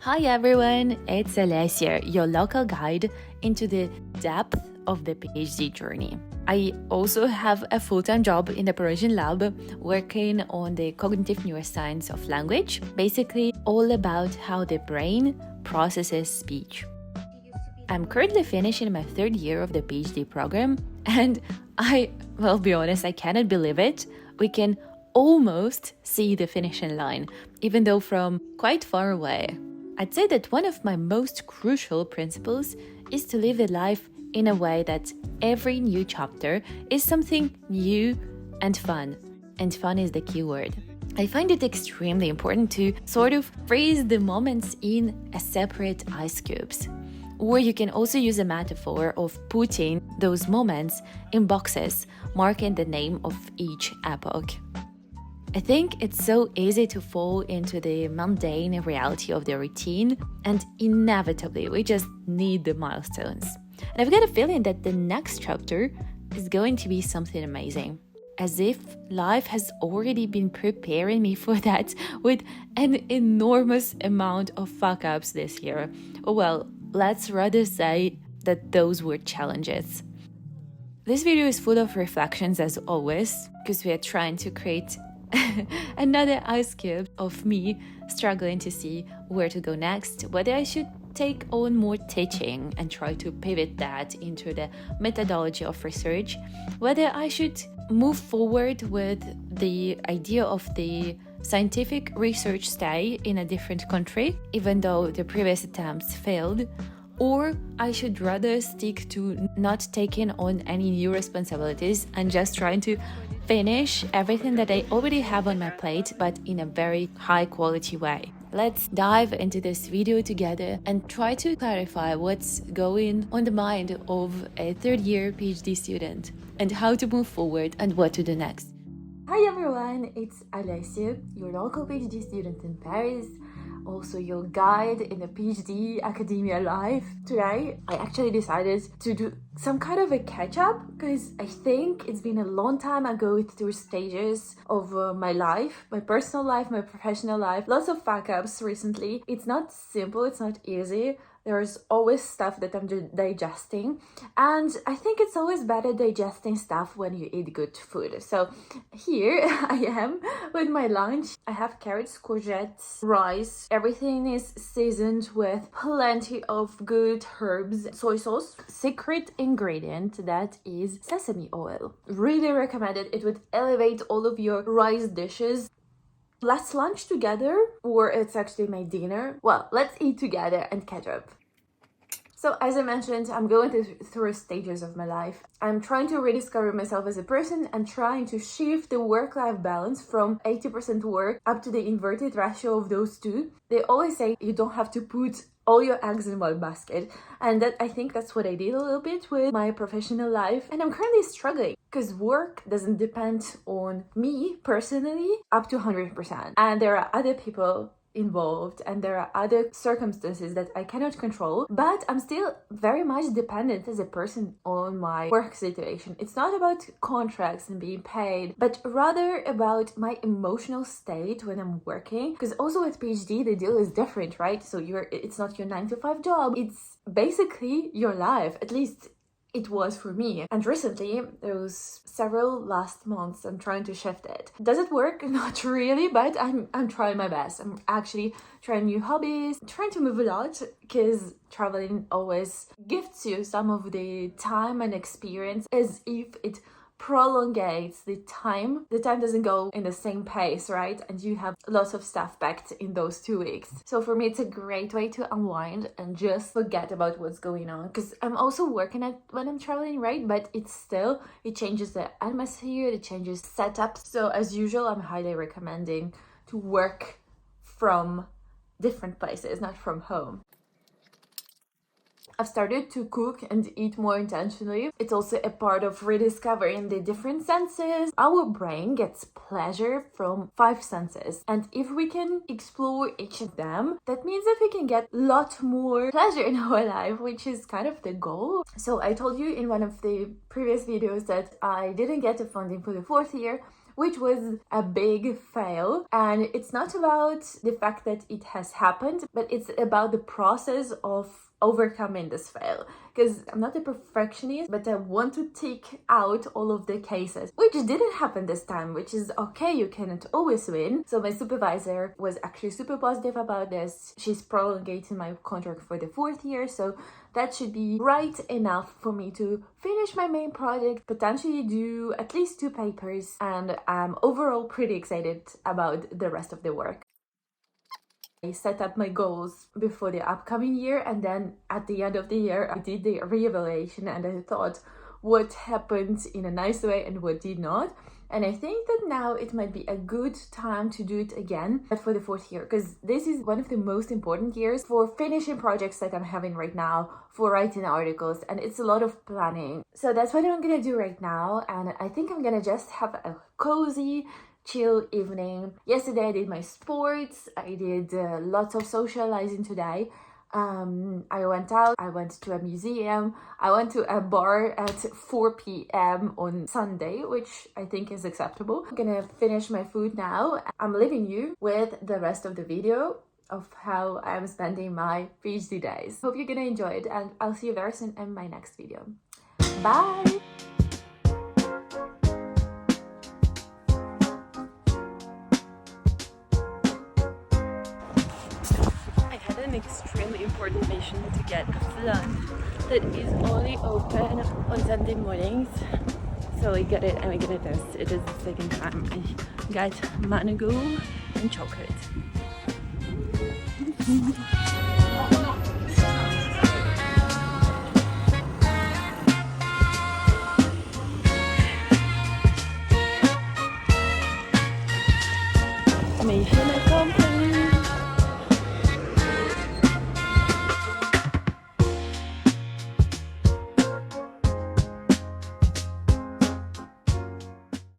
Hi everyone, it's Olesia, your local guide into the depth of the PhD journey. I also have a full-time job in the Parisian lab working on the cognitive neuroscience of language, basically all about how the brain processes speech. I'm currently finishing my third year of the PhD program, and I'll be honest, I cannot believe it. We can almost see the finishing line, even though from quite far away. I'd say that one of my most crucial principles is to live a life in a way that every new chapter is something new and fun. And fun is the key word. I find it extremely important to sort of freeze the moments in a separate ice cubes. Or you can also use a metaphor of putting those moments in boxes, marking the name of each epoch. I think it's so easy to fall into the mundane reality of the routine, and inevitably we just need the milestones. And I've got a feeling that the next chapter is going to be something amazing. As if life has already been preparing me for that with an enormous amount of fuck-ups this year. Or well, let's rather say that those were challenges. This video is full of reflections as always, because we are trying to create another ice cube of me struggling to see where to go next, whether I should take on more teaching and try to pivot that into the methodology of research, whether I should move forward with the idea of the scientific research stay in a different country, even though the previous attempts failed, or I should rather stick to not taking on any new responsibilities and just trying to finish everything that I already have on my plate, but in a very high quality way. Let's dive into this video together and try to clarify what's going on the mind of a third-year PhD student and how to move forward and what to do next. Hi everyone, it's Olesia, your local PhD student in Paris, also your guide in the PhD academia life. Today, I actually decided to do some kind of a catch-up because I think it's been a long time I go through stages of my life, my personal life, my professional life. Lots of fuck-ups recently. It's not simple, it's not easy. There's always stuff that I'm digesting, and I think it's always better digesting stuff when you eat good food. So here I am with my lunch. I have carrots, courgettes, rice. Everything is seasoned with plenty of good herbs, soy sauce. Secret ingredient that is sesame oil. Really recommended. It would elevate all of your rice dishes. Let's lunch together, or it's actually my dinner. Well, let's eat together and catch up. So as I mentioned, I'm going through stages of my life. I'm trying to rediscover myself as a person and trying to shift the work-life balance from 80% work up to the inverted ratio of those two. They always say you don't have to put all your eggs in one basket, and I think that's what I did a little bit with my professional life, and I'm currently struggling because work doesn't depend on me personally up to 100%, and there are other people involved and there are other circumstances that I cannot control, but I'm still very much dependent as a person on my work situation. It's not about contracts and being paid, but rather about my emotional state when I'm working, because also with PhD the deal is different, right? So it's not your 9-to-5 job, it's basically your life, at least it was for me. And recently, those several last months, I'm trying to shift it. Does it work? Not really, but I'm trying my best. I'm actually trying new hobbies, trying to move a lot, because traveling always gifts you some of the time and experience as if it prolongates the time. The time doesn't go in the same pace, right? And you have lots of stuff packed in those 2 weeks. So for me, it's a great way to unwind and just forget about what's going on, because I'm also working at when I'm traveling, right? But it changes the atmosphere, it changes setups. So as usual, I'm highly recommending to work from different places, not from home. I've started to cook and eat more intentionally. It's also a part of rediscovering the different senses. Our brain gets pleasure from 5 senses, and if we can explore each of them, that means that we can get a lot more pleasure in our life, which is kind of the goal. So I told you in one of the previous videos that I didn't get the funding for the 4th year, which was a big fail. And it's not about the fact that it has happened, but it's about the process of overcoming this fail, because I'm not a perfectionist, but I want to take out all of the cases, which didn't happen this time, which is okay. You cannot always win. So my supervisor was actually super positive about this. She's prolonging my contract for the 4th year, so that should be right enough for me to finish my main project, potentially do at least 2 papers, and I'm overall pretty excited about the rest of the work. I set up my goals before the upcoming year, and then at the end of the year I did the re-evaluation and I thought what happened in a nice way and what did not. And I think that now it might be a good time to do it again, but for the 4th year, because this is one of the most important years for finishing projects that I'm having right now, for writing articles, and it's a lot of planning. So that's what I'm gonna do right now, and I think I'm gonna just have a cozy, chill evening. Yesterday I did my sports, I did lots of socializing today. I went out, I went to a museum, I went to a bar at 4 p.m. on Sunday, which I think is acceptable. I'm gonna finish my food now. I'm leaving you with the rest of the video of how I'm spending my PhD days. Hope you're gonna enjoy it, and I'll see you very soon in my next video. Bye! An extremely important mission to get a flat that is only open on Sunday mornings. So we got it, and we got it. It is the second time I got mango and chocolate.